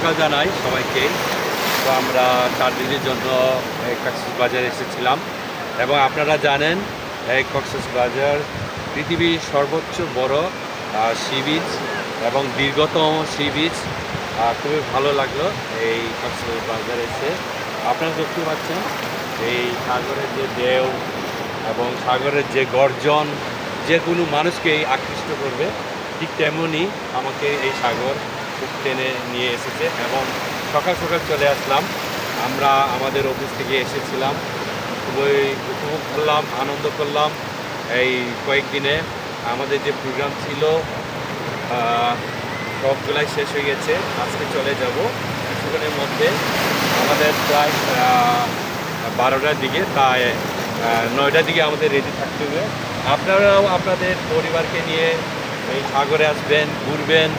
সকাল জানাই সবাইকে। তো আমরা 4 দিনের জন্য কক্সবাজার এসেছিলাম এবং আপনারা জানেন এই কক্সবাজার পৃথিবীর সর্বোচ্চ বড় সি বিচ এবং দীর্ঘতম সি বিচ। খুবই ভালো লাগলো এই কক্সবাজার এসে। আপনারা দেখতে পাচ্ছেন এই সাগরের যে ঢেউ এবং সাগরের যে গর্জন যে কোনো মানুষকেই আকৃষ্ট করবে, ঠিক তেমনই আমাকে এই সাগর খুব টেনে নিয়ে এসেছে এবং সকাল সকাল চলে আসলাম। আমরা আমাদের অফিস থেকে এসেছিলাম, খুবই উপভোগ করলাম, আনন্দ করলাম। এই কয়েকদিনে আমাদের যে প্রোগ্রাম ছিল সবগুলাই শেষ হয়ে গেছে। আজকে চলে যাব কিছুক্ষণের মধ্যে। আমাদের প্রায় 12টার দিকে, প্রায় 9টার দিকে আমাদের রেডি থাকতে হবে। আপনারাও আপনাদের পরিবারকে নিয়ে এই সাগরে আসবেন, ঘুরবেন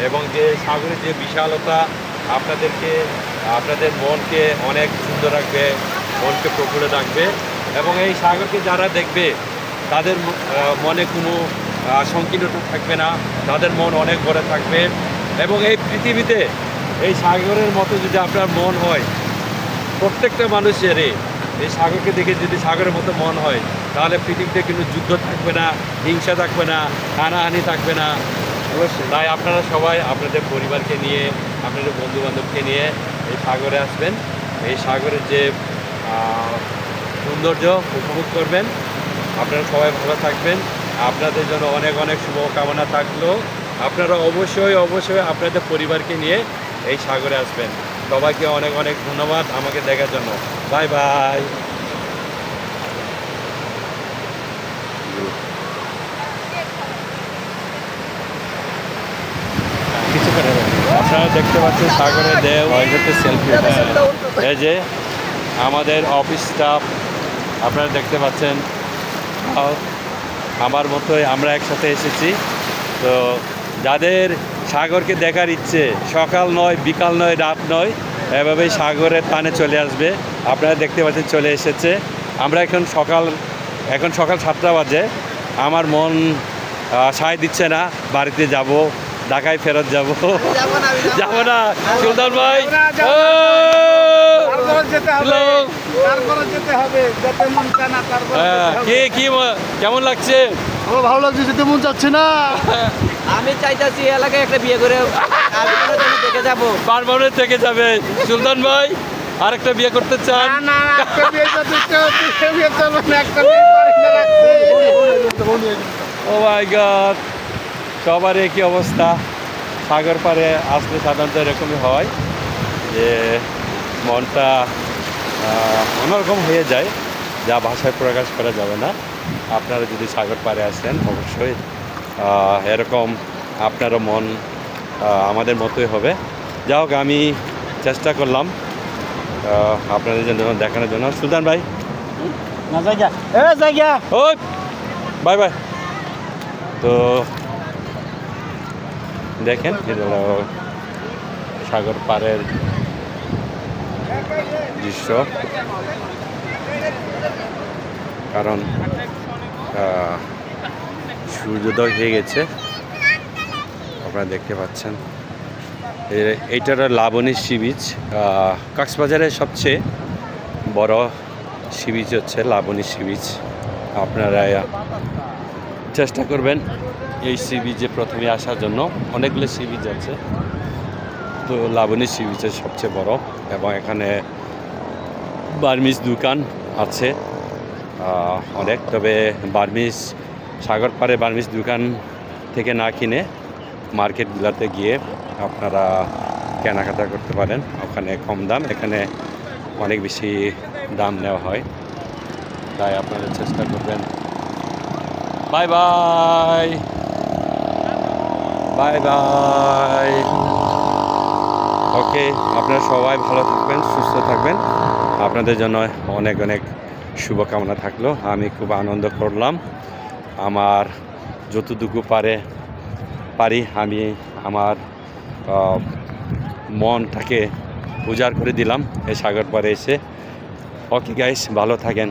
এবং যে সাগরের যে বিশালতা আপনাদের মনকে অনেক সুন্দর রাখবে, মনকে প্রফুল্ল রাখবে এবং এই সাগরকে যারা দেখবে তাদের মনে কোনো সংকীর্ণতা থাকবে না, তাদের মন অনেক বড় থাকবে। এবং এই পৃথিবীতে এই সাগরের মতো যদি আপনার মন হয়, প্রত্যেকটা মানুষের এই সাগরকে দেখে যদি সাগরের মতো মন হয়, তাহলে পৃথিবীতে কোনো যুদ্ধ থাকবে না, হিংসা থাকবে না, হানাহানি থাকবে না। তাই আপনারা সবাই আপনাদের পরিবারকে নিয়ে, আপনাদের বন্ধুবান্ধবকে নিয়ে এই সাগরে আসবেন, এই সাগরের যে সৌন্দর্য উপভোগ করবেন। আপনারা সবাই ভালো থাকবেন, আপনাদের জন্য অনেক অনেক শুভকামনা থাকলো। আপনারা অবশ্যই আপনাদের পরিবারকে নিয়ে এই সাগরে আসবেন। সবাইকে অনেক অনেক ধন্যবাদ আমাকে দেখার জন্য। Bye bye. আপনারা দেখতে পাচ্ছেন সাগরের ঢেউ, সেলফি। এই যে আমাদের অফিস স্টাফ আপনারা দেখতে পাচ্ছেন, আমার মতোই আমরা একসাথে এসেছি। তো যাদের সাগরকে দেখার ইচ্ছে, সকাল নয়, বিকাল নয়, রাত নয়, এভাবেই সাগরের টানে চলে আসবে। আপনারা দেখতে পাচ্ছেন চলে এসেছে। আমরা এখন সকাল 7টা বাজে। আমার মন সায় দিচ্ছে না, বাড়িতে যাব, ঢাকায় ফেরত যাব না। সুলতান ভাই কেমন লাগছে? ভালো লাগছে, যেতে মন চাচ্ছে না। আমি চাইতেছি এলাকায় একটা বিয়ে করে দেখে যাবো, পারমানেন্ট থেকে যাবে। সুলতান ভাই আরেকটা বিয়ে করতে চান? ও মাই গড, সবার একই অবস্থা। সাগর পাড়ে আসলে সাধারণত এরকমই হয় যে মনটা অন্যরকম হয়ে যায়, যা ভাষায় প্রকাশ করা যাবে না। আপনারা যদি সাগর পাড়ে আসেন অবশ্যই এরকম আপনারও মন আমাদের মতোই হবে। যাই হোক, আমি চেষ্টা করলাম আপনাদের জন্য দেখানোর জন্য। সুলতান ভাই ও বাই বাই। তো দেখেন সাগর পাড়ের দৃশ্য, কারণ সূর্যোদয় হয়ে গেছে, আপনারা দেখতে পাচ্ছেন। এইটার লাবণী সি বিচ, কক্সবাজারের সবচেয়ে বড় সি বিচ হচ্ছে লাবণী সি বিচ। আপনারা চেষ্টা করবেন এই সি বিচে প্রথমে আসার জন্য। অনেকগুলো সি বিচ আছে, তো লাবণী সি বিচের সবচেয়ে বড় এবং এখানে বার্মিজ দোকান আছে অনেক। তবে সাগর পাড়ে বার্মিজ দোকান থেকে না কিনে মার্কেটগুলোতে গিয়ে আপনারা কেনাকাটা করতে পারেন। ওখানে কম দাম, এখানে অনেক বেশি দাম নেওয়া হয়। তাই আপনারা চেষ্টা করবেন। Bye bye, bye bye. Okay, আপনারা সবাই ভালো থাকবেন, সুস্থ থাকবেন। আপনাদের জন্য অনেক অনেক শুভকামনা থাকলো। আমি খুব আনন্দ করলাম। আমার যতটুকু পারি আমি আমার মনটাকে উজাড় করে দিলাম এই সাগর পাড়ে এসে। ওকে গাইস, ভালো থাকেন।